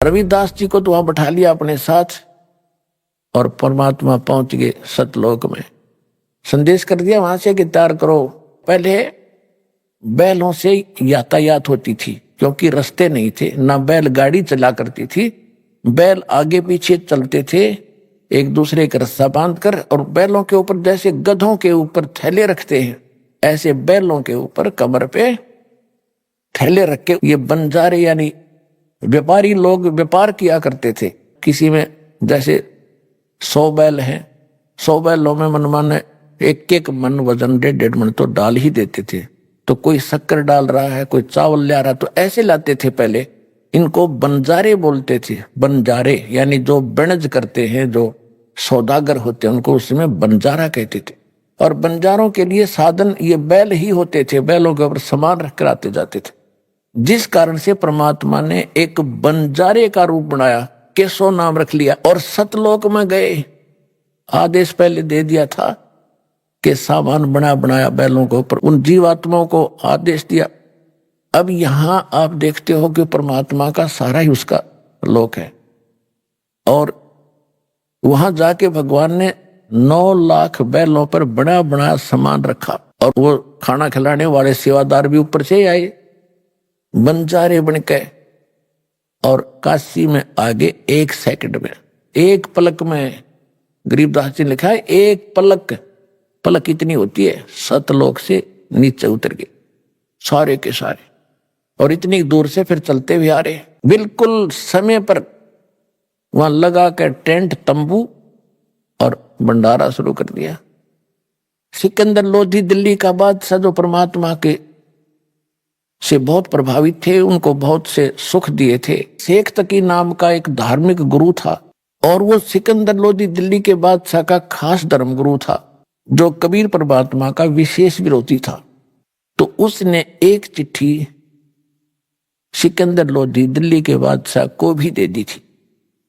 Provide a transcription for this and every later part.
रविदास जी को तो वहां बैठा लिया अपने साथ और परमात्मा पहुंच गए सतलोक में। संदेश कर दिया वहां से कि तैयार करो। पहले बैलों से यातायात होती थी क्योंकि रास्ते नहीं थे, ना बैल गाड़ी चला करती थी। बैल आगे पीछे चलते थे एक दूसरे का रस्सा बांधकर, और बैलों के ऊपर जैसे गधों के ऊपर थैले रखते हैं ऐसे बैलों के ऊपर कमर पे थैले रख के ये बंजारे यानी व्यापारी लोग व्यापार किया करते थे। किसी में जैसे 100 बैल हैं, 100 बैलों में मनमाने एक एक मन वजन 1.5 मन तो डाल ही देते थे। तो कोई शक्कर डाल रहा है, कोई चावल ले रहा, तो ऐसे लाते थे पहले। इनको बंजारे बोलते थे। बंजारे यानी जो बनज करते हैं, जो सौदागर होते हैं, उनको उसमें बंजारा कहते थे। और बंजारों के लिए साधन ये बैल ही होते थे। बैलों के ऊपर सामान रख कर आते जाते थे। जिस कारण से परमात्मा ने एक बंजारे का रूप बनाया, केशव नाम रख लिया, और सतलोक में गए। आदेश पहले दे दिया था कि सामान बना बनाया बैलों के ऊपर, उन जीवात्माओं को आदेश दिया। अब यहां आप देखते हो कि परमात्मा का सारा ही उसका लोक है। और वहां जाके भगवान ने 9 लाख बैलों पर बड़ा बड़ा सामान रखा, और वो खाना खिलाने वाले सेवादार भी ऊपर से आए बंजारे बनके। और काशी में आगे 1 सेकंड में, 1 पलक में, गरीबदास जी ने लिखा है 1 पलक, पलक इतनी होती है, सतलोक से नीचे उतर गए सारे के सारे। और इतनी दूर से फिर चलते हुए आ रहे, बिल्कुल समय पर वहां लगा कर टेंट तंबू और भंडारा शुरू कर दिया। सिकंदर लोधी दिल्ली का बादशाह जो परमात्मा के से बहुत प्रभावित थे, उनको बहुत से सुख दिए थे। शेख तकी नाम का एक धार्मिक गुरु था, और वो सिकंदर लोधी दिल्ली के बादशाह का खास धर्म गुरु था, जो कबीर परमात्मा का विशेष विरोधी था। तो उसने एक चिट्ठी सिकंदर लोधी दिल्ली के बादशाह को भी दे दी थी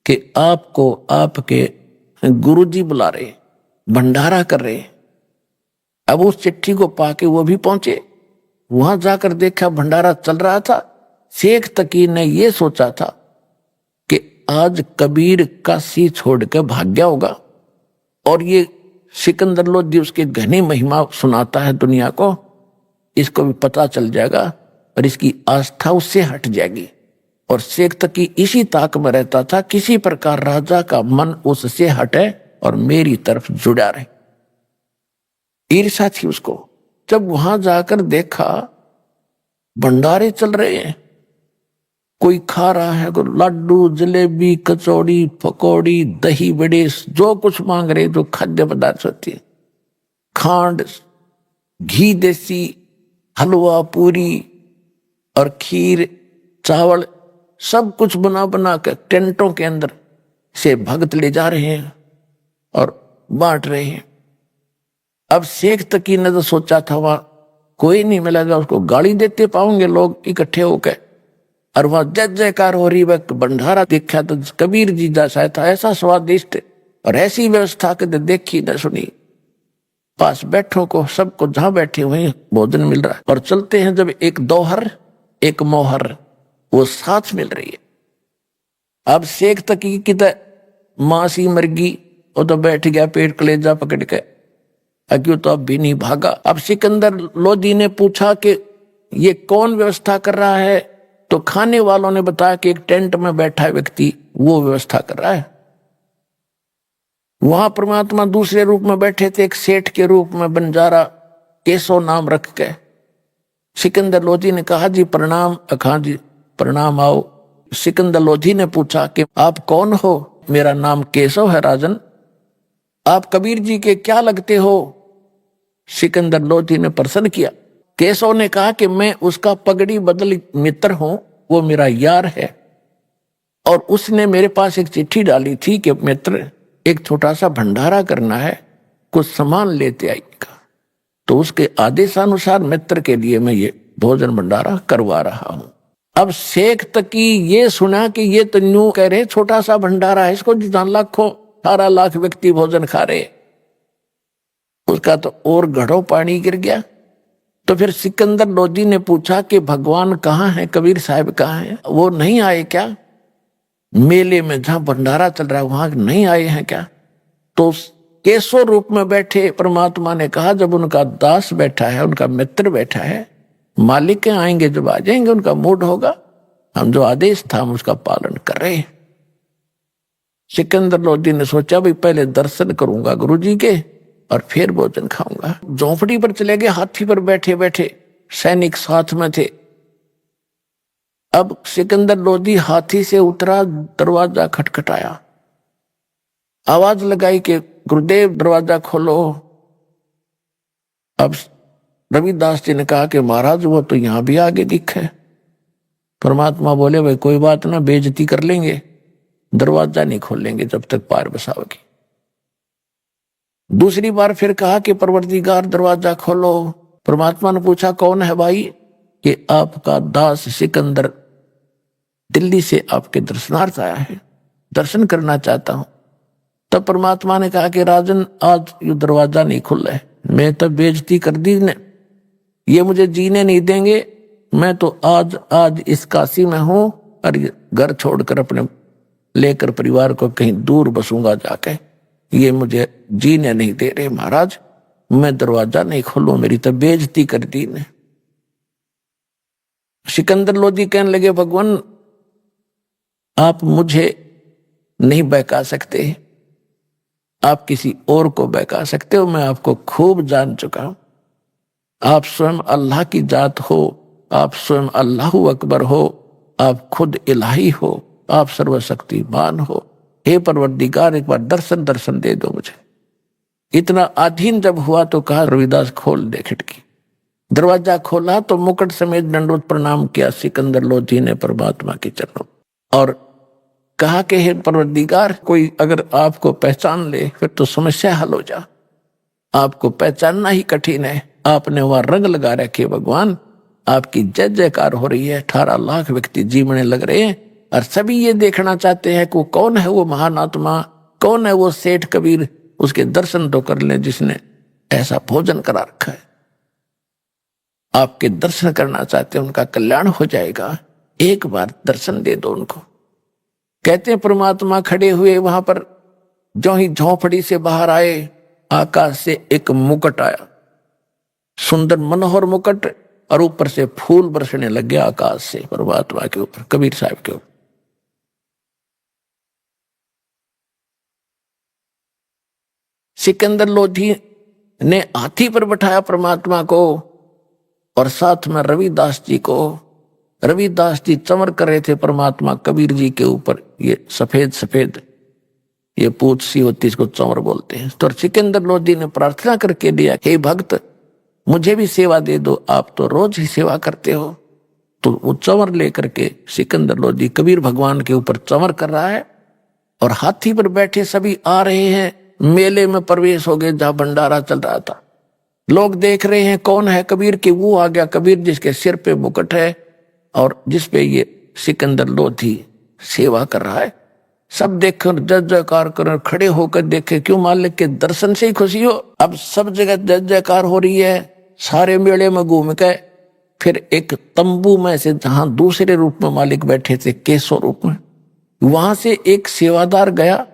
कि आपको आपके गुरुजी बुला रहे, भंडारा कर रहे। अब उस चिट्ठी को पाके वो भी पहुंचे। वहां जाकर देखा भंडारा चल रहा था। शेख तकी ने यह सोचा था कि आज कबीर काशी छोड़ कर भाग गया होगा, और ये सिकंदर लोधी उसकी घनी महिमा सुनाता है दुनिया को, इसको भी पता चल जाएगा और इसकी आस्था उससे हट जाएगी। और शेख तकी इसी ताक में रहता था, किसी प्रकार राजा का मन उससे हटे और मेरी तरफ जुड़ा रहे। ईर्ष्या थी उसको। जब वहां जाकर देखा भंडारे चल रहे हैं, कोई खा रहा है, कोई लड्डू जलेबी कचौड़ी पकौड़ी दही बड़े, जो कुछ मांग रहे, जो खाद्य पदार्थ होती है, खांड घी देसी हलवा पूरी और खीर चावल, सब कुछ बना बना कर टेंटों के अंदर से भक्त ले जा रहे हैं और बांट रहे हैं। अब शेख तकी ने तो सोचा था वहां कोई नहीं मिलेगा, उसको गाली देते पाओगे लोग इकट्ठे होकर, और वहां जय जयकार हो रही। वह भंडारा देखा तो कबीर जी जैसा था, ऐसा स्वादिष्ट और ऐसी व्यवस्था के देखी न सुनी। पास बैठो को सबको जहां बैठे हुए भोजन मिल रहा है, और चलते हैं जब एक दोहर एक मोहर वो साथ मिल रही है। अब शेख तकी की तो मासी मरगी, वो तो बैठ गया पेट कलेजा पकड़ के, क्यों तो अब भी नहीं भागा। अब सिकंदर लोधी ने पूछा कि ये कौन व्यवस्था कर रहा है, तो खाने वालों ने बताया कि एक टेंट में बैठा व्यक्ति वो व्यवस्था कर रहा है। वहां परमात्मा दूसरे रूप में बैठे थे, एक सेठ के रूप में, बंजारा केशव नाम रख के। सिकंदर लोधी ने कहा जी प्रणाम। अखा जी प्रणाम, आओ। सिकंदर लोधी ने पूछा कि आप कौन हो? मेरा नाम केशव है राजन। आप कबीर जी के क्या लगते हो? सिकंदर लोधी ने प्रश्न किया। केशव ने कहा कि मैं उसका पगड़ी बदल मित्र हूं, वो मेरा यार है, और उसने मेरे पास एक चिट्ठी डाली थी कि मित्र एक छोटा सा भंडारा करना है, कुछ सामान लेते आइएगा। तो उसके आदेशानुसार मित्र के लिए मैं ये भोजन भंडारा करवा रहा हूं। अब शेख तकी ये सुना कि ये तो न्यू कह रहे छोटा सा भंडारा है, इसको जितना लाखों 18 लाख व्यक्ति भोजन खा रहे, उसका तो और घड़ों पानी गिर गया। तो फिर सिकंदर लोधी ने पूछा कि भगवान कहाँ है, कबीर साहब कहाँ है, वो नहीं आए क्या? मेले में जहां भंडारा चल रहा है वहां नहीं आए हैं क्या? तो केशव रूप में बैठे परमात्मा ने कहा, जब उनका दास बैठा है, उनका मित्र बैठा है, मालिक के आएंगे जब आ जाएंगे, उनका मूड होगा, हम जो आदेश था हम उसका पालन कर रहे हैं। सिकंदर लोधी ने सोचा भाई पहले दर्शन करूंगा गुरुजी के और फिर भोजन खाऊंगा। झोंपड़ी पर चले गए, हाथी पर बैठे बैठे, सैनिक साथ में थे। अब सिकंदर लोधी हाथी से उतरा, दरवाजा खटखटाया, आवाज लगाई कि गुरुदेव दरवाजा खोलो। अब रविदास जी ने कहा कि महाराज वो तो यहां भी आगे दिखे। परमात्मा बोले भाई कोई बात ना, बेइज्जती कर लेंगे, दरवाजा नहीं खोलेंगे जब तक पार बसाओगे। दूसरी बार फिर कहा कि परवरदिगार दरवाजा खोलो। परमात्मा ने पूछा कौन है भाई? कि आपका दास सिकंदर दिल्ली से आपके दर्शनार्थ आया है, दर्शन करना चाहता हूं। तब परमात्मा ने कहा कि राजन आज ये दरवाजा नहीं खुल रहा है, मैं तो बेइज्जती कर दी ने, ये मुझे जीने नहीं देंगे। मैं तो आज इस काशी में हूं और घर छोड़कर अपने लेकर परिवार को कहीं दूर बसूंगा जाके, ये मुझे जीने नहीं दे रहे महाराज, मैं दरवाजा नहीं खोलूं, मेरी तो बेइज्जती कर दी ने। सिकंदर लोधी कहने लगे भगवान आप मुझे नहीं बहका सकते, आप किसी और को बहका सकते हो, मैं आपको खूब जान चुका हूं। आप स्वयं अल्लाह की जात हो, आप स्वयं अल्लाहु अकबर हो, आप खुद इलाही हो, आप सर्वशक्तिमान हो। हे परवरदिगार एक बार दर्शन दे दो मुझे। इतना अधीन जब हुआ तो कहा रविदास खोल दे खिड़की। दरवाजा खोला तो मुकुट समेत दंडवत प्रणाम किया सिकंदर लोधी ने परमात्मा के चरणों और कहा कि हे परवरदिगार कोई अगर आपको पहचान ले फिर तो समस्या हल हो जा, आपको पहचानना ही कठिन है। आपने वहां रंग लगा रखे भगवान, आपकी जय जयकार हो रही है, 18 लाख व्यक्ति जीवने लग रहे हैं और सभी ये देखना चाहते हैं कि वो कौन है वो महान आत्मा, कौन है वो सेठ कबीर, उसके दर्शन तो कर ले जिसने ऐसा भोजन करा रखा है। आपके दर्शन करना चाहते हैं, उनका कल्याण हो जाएगा, एक बार दर्शन दे दो उनको। कहते हैं परमात्मा खड़े हुए वहां पर, जो ही झोंपड़ी से बाहर आए आकाश से एक मुकुट आया, सुंदर मनोहर मुकुट, और ऊपर से फूल बरसने लग गया आकाश से परमात्मा के ऊपर, कबीर साहब के ऊपर। सिकंदर लोधी ने हाथी पर बैठाया परमात्मा को और साथ में रविदास जी को। रविदास जी चमर कर रहे थे परमात्मा कबीर जी के ऊपर, ये सफेद सफेद ये पूछ सी होती, इसको चमर बोलते हैं। तो सिकंदर लोधी ने प्रार्थना करके दिया, हे भक्त मुझे भी सेवा दे दो, आप तो रोज ही सेवा करते हो। तो वो चंवर लेकर के सिकंदर लोधी कबीर भगवान के ऊपर चंवर कर रहा है और हाथी पर बैठे सभी आ रहे हैं। मेले में प्रवेश हो गए जहां भंडारा चल रहा था, लोग देख रहे हैं कौन है कबीर की। वो आ गया कबीर जिसके सिर पे मुकुट है और जिसपे ये सिकंदर लोधी सेवा कर रहा है। सब देखकर जय जयकार कर खड़े होकर देखे, क्यों मालिक के दर्शन से ही खुशी हो। अब सब जगह जय जयकार हो रही है। सारे मेले में घूम के फिर एक तंबू में से, जहां दूसरे रूप में मालिक बैठे थे केशव रूप में, वहां से एक सेवादार गया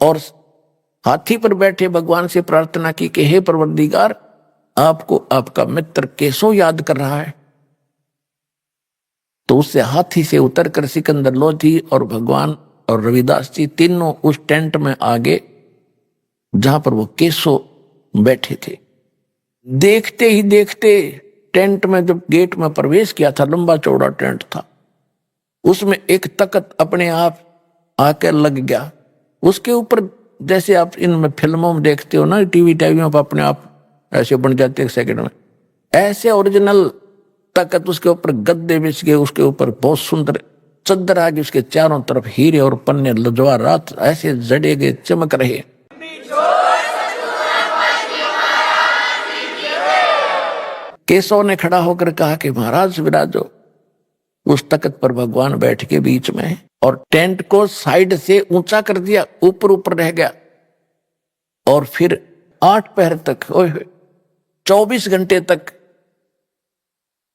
और हाथी पर बैठे भगवान से प्रार्थना की कि हे परवरदिगार आपको आपका मित्र केशव याद कर रहा है। तो उससे हाथी से उतरकर सिकंदर लोधी और भगवान और रविदास जी तीनों उस टेंट में आ गए जहां पर वो केशव बैठे थे। देखते ही देखते टेंट में जब गेट में प्रवेश किया था, लंबा चौड़ा टेंट था, उसमें एक तख्त अपने आप आकर लग गया। उसके ऊपर जैसे आप इनमें फिल्मों में देखते हो ना, टीवी में अपने आप ऐसे बन जाते एक सेकंड में, ऐसे ओरिजिनल तख्त उसके ऊपर गद्दे बिछ गए, उसके ऊपर बहुत सुंदर चद्दर आ गई, उसके चारों तरफ हीरे और पन्ने लजवारात ऐसे जड़े गए, चमक रहे। केशव ने खड़ा होकर कहा कि महाराज विराजो। उस तख्त पर भगवान बैठ के बीच में और टेंट को साइड से ऊंचा कर दिया, ऊपर ऊपर रह गया। और फिर 8 पहर तक 24 घंटे तक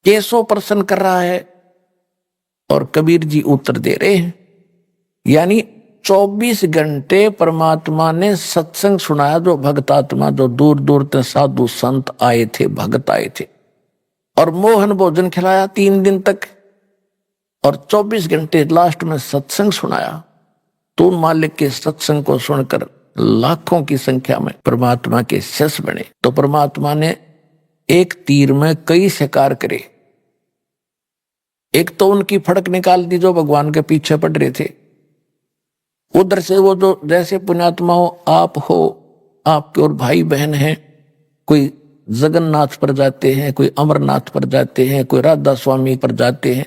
केशव प्रसन्न कर रहा है और कबीर जी उत्तर दे रहे हैं। यानी 24 घंटे परमात्मा ने सत्संग सुनाया। जो भक्तात्मा, जो दूर दूर तक साधु संत आए थे, भक्त आए थे, और मोहन भोजन खिलाया 3 दिन तक, और 24 घंटे लास्ट में सत्संग सुनाया। तो मालिक के सत्संग को सुनकर लाखों की संख्या में परमात्मा के शिष्य बने। तो परमात्मा ने एक तीर में कई शिकार करे। एक तो उनकी फड़क निकाल दी जो भगवान के पीछे पड़ रहे थे। उधर से वो जो जैसे पुण्यात्मा हो, आप हो, आपके और भाई बहन हैं, कोई जगन्नाथ पर जाते हैं, कोई अमरनाथ पर जाते हैं, कोई राधा स्वामी पर जाते हैं,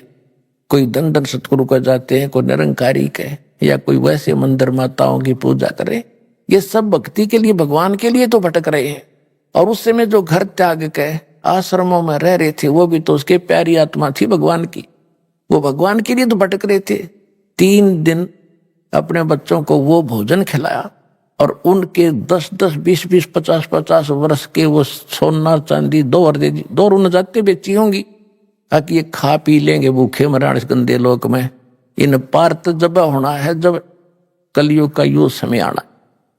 कोई दंडन सतगुरु पर जाते हैं, कोई निरंकारी के, या कोई वैसे मंदिर माताओं की पूजा करे। ये सब भक्ति के लिए, भगवान के लिए तो भटक रहे हैं। और उस समय जो घर त्याग के आश्रमों में रह रहे थे, वो भी तो उसके प्यारी आत्मा थी भगवान की, वो भगवान के लिए तो भटक रहे थे। 3 दिन अपने बच्चों को वो भोजन खिलाया, और उनके 10-10, 20-20, 50-50 वर्ष के वो सोना चांदी 2 रुन जाते बेची होंगी, ताकि ये खा पी लेंगे भूखे मराण इस गंदे लोक में। इन पार तो जब होना है, जब कलयुग का यो समय आना,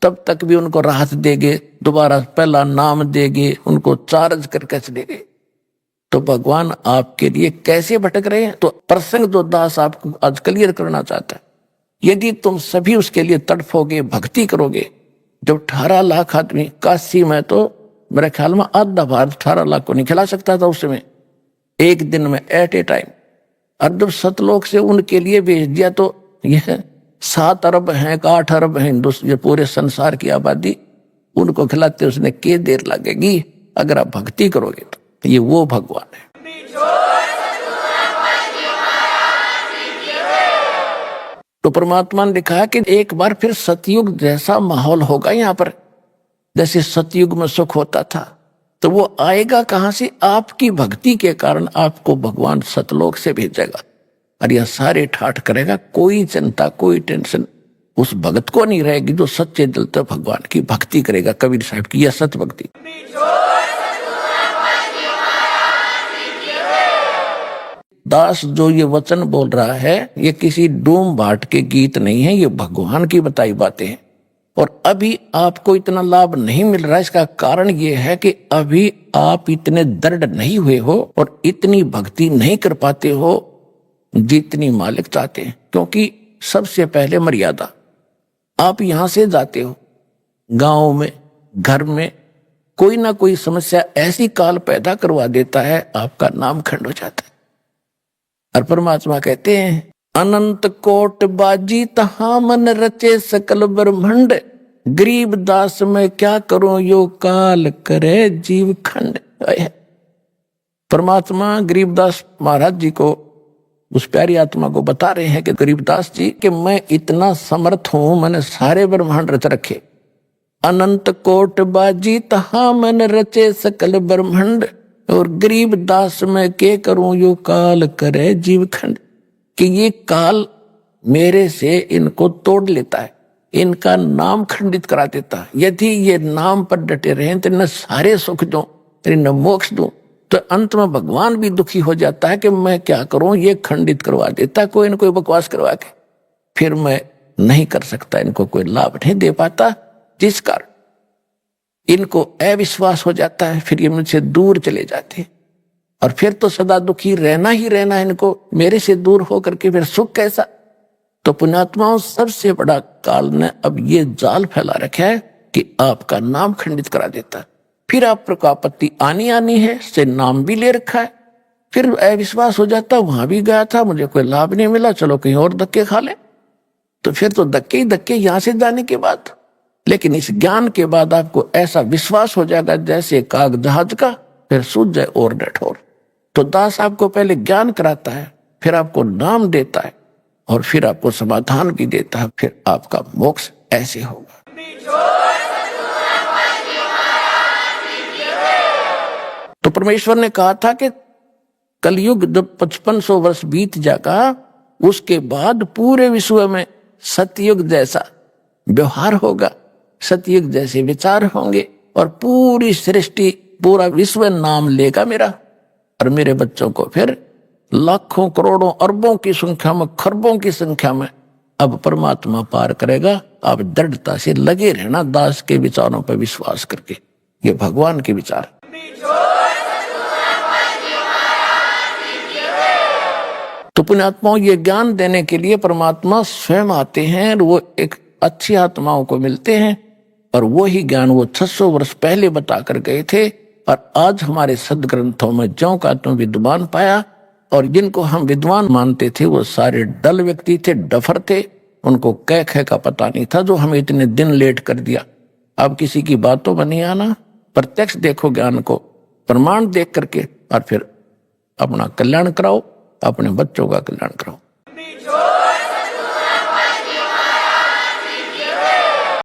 तब तक भी उनको राहत देंगे, दोबारा पहला नाम देंगे, उनको चार्ज करके चलेंगे। तो भगवान आपके लिए कैसे भटक रहे हैं? तो प्रसंग जो दास आपको आज क्लियर करना चाहता है, यदि तुम सभी उसके लिए तड़फोगे, भक्ति करोगे। जब 18 लाख आदमी, काशी में तो मेरे ख्याल में आधा भारत 18 लाख को नहीं खिला सकता था उस समय, एक दिन में एट ए टाइम। और जब सतलोक से उनके लिए भेज दिया, तो यह 7 अरब हैं, 8 अरब हैं ये पूरे संसार की आबादी, उनको खिलाते उसने के देर लगेगी अगर आप भक्ति करोगे। तो ये वो भगवान है। तो परमात्मा ने लिखा कि एक बार फिर सतयुग जैसा माहौल होगा यहाँ पर, जैसे सतयुग में सुख होता था। तो वो आएगा कहां से? आपकी भक्ति के कारण आपको भगवान सतलोक से भेजेगा, और यह सारे ठाठ करेगा। कोई चिंता, कोई टेंशन उस भगत को नहीं रहेगी जो सच्चे दिल से भगवान की भक्ति करेगा। कबीर साहब की यह सत भक्ति। दास जो ये वचन बोल रहा है, ये किसी डूम भाट के गीत नहीं है, ये भगवान की बताई बातें हैं। और अभी आपको इतना लाभ नहीं मिल रहा है, इसका कारण ये है कि अभी आप इतने दृढ़ नहीं हुए हो और इतनी भक्ति नहीं कर पाते हो जितनी मालिक चाहते हैं। क्योंकि सबसे पहले मर्यादा, आप यहां से जाते हो, गांव में, घर में कोई ना कोई समस्या ऐसी काल पैदा करवा देता है, आपका नाम खंड हो जाता है। और परमात्मा कहते हैं, अनंत कोट बाजी तहां मन रचे सकल ब्रह्मंड, गरीब दास में क्या करूं यो काल करे जीव खंड। परमात्मा गरीबदास महाराज जी को, उस प्यारी आत्मा को बता रहे हैं कि गरीबदास जी कि मैं इतना समर्थ हूं, मैंने सारे ब्रह्मांड रच रखे। अनंत कोट बाजी तहां मन रचे सकल ब्रह्मंड, और गरीब दास में के करूं यो काल करे जीव खंड। कि ये काल मेरे से इनको तोड़ लेता है, इनका नाम खंडित करा देता है। यदि ये नाम पर डटे रहे तो न सारे सुख दूं, न मोक्ष दूं। तो अंत में भगवान भी दुखी हो जाता है कि मैं क्या करूं, ये खंडित करवा देता कोई न कोई बकवास करवा के, फिर मैं नहीं कर सकता, इनको कोई लाभ नहीं दे पाता, जिस कारण इनको अविश्वास हो जाता है। फिर ये मुझसे दूर चले जाते हैं, और फिर तो सदा दुखी रहना ही रहना है इनको, मेरे से दूर होकर के फिर सुख कैसा। तो पुण्यात्माओं, सबसे बड़ा काल ने अब ये जाल फैला रखा है कि आपका नाम खंडित करा देता है। फिर आपको आपत्ति आनी है, से नाम भी ले रखा है, फिर अविश्वास हो जाता, वहां भी गया था, मुझे कोई लाभ नहीं मिला, चलो कहीं और धक्के खा ले। तो फिर तो धक्के ही धक्के यहां से जाने के बाद। लेकिन इस ज्ञान के बाद आपको ऐसा विश्वास हो जाएगा जैसे काग जहाज का, फिर सूझ जाए और डठोर। तो दास आपको पहले ज्ञान कराता है, फिर आपको नाम देता है, और फिर आपको समाधान भी देता है, फिर आपका मोक्ष ऐसे होगा। तो परमेश्वर ने कहा था कि कलयुग जब 5500 वर्ष बीत जाएगा, उसके बाद पूरे विश्व में सतयुग जैसा व्यवहार होगा, सतयुग जैसे विचार होंगे, और पूरी सृष्टि, पूरा विश्व नाम लेगा मेरा। और मेरे बच्चों को फिर लाखों, करोड़ों, अरबों की संख्या में, खरबों की संख्या में अब परमात्मा पार करेगा। आप दृढ़ता से लगे रहना दास के विचारों पर विश्वास करके। ये भगवान के विचार। तो पुण्यात्माओं, ये ज्ञान देने के लिए परमात्मा स्वयं आते हैं और वो एक अच्छी आत्माओं को मिलते हैं, और वो ही ज्ञान वो 600 वर्ष पहले बता कर गए थे। और आज हमारे सदग्रंथों में ज्यों का त्यों विद्वान पाया, और जिनको हम विद्वान मानते थे वो सारे डल व्यक्ति थे, डफर थे, उनको कह कह का पता नहीं था, जो हमें इतने दिन लेट कर दिया। अब किसी की बातों में नहीं आना, प्रत्यक्ष देखो ज्ञान को, प्रमाण देख करके, और फिर अपना कल्याण कराओ, अपने बच्चों का कल्याण कराओ।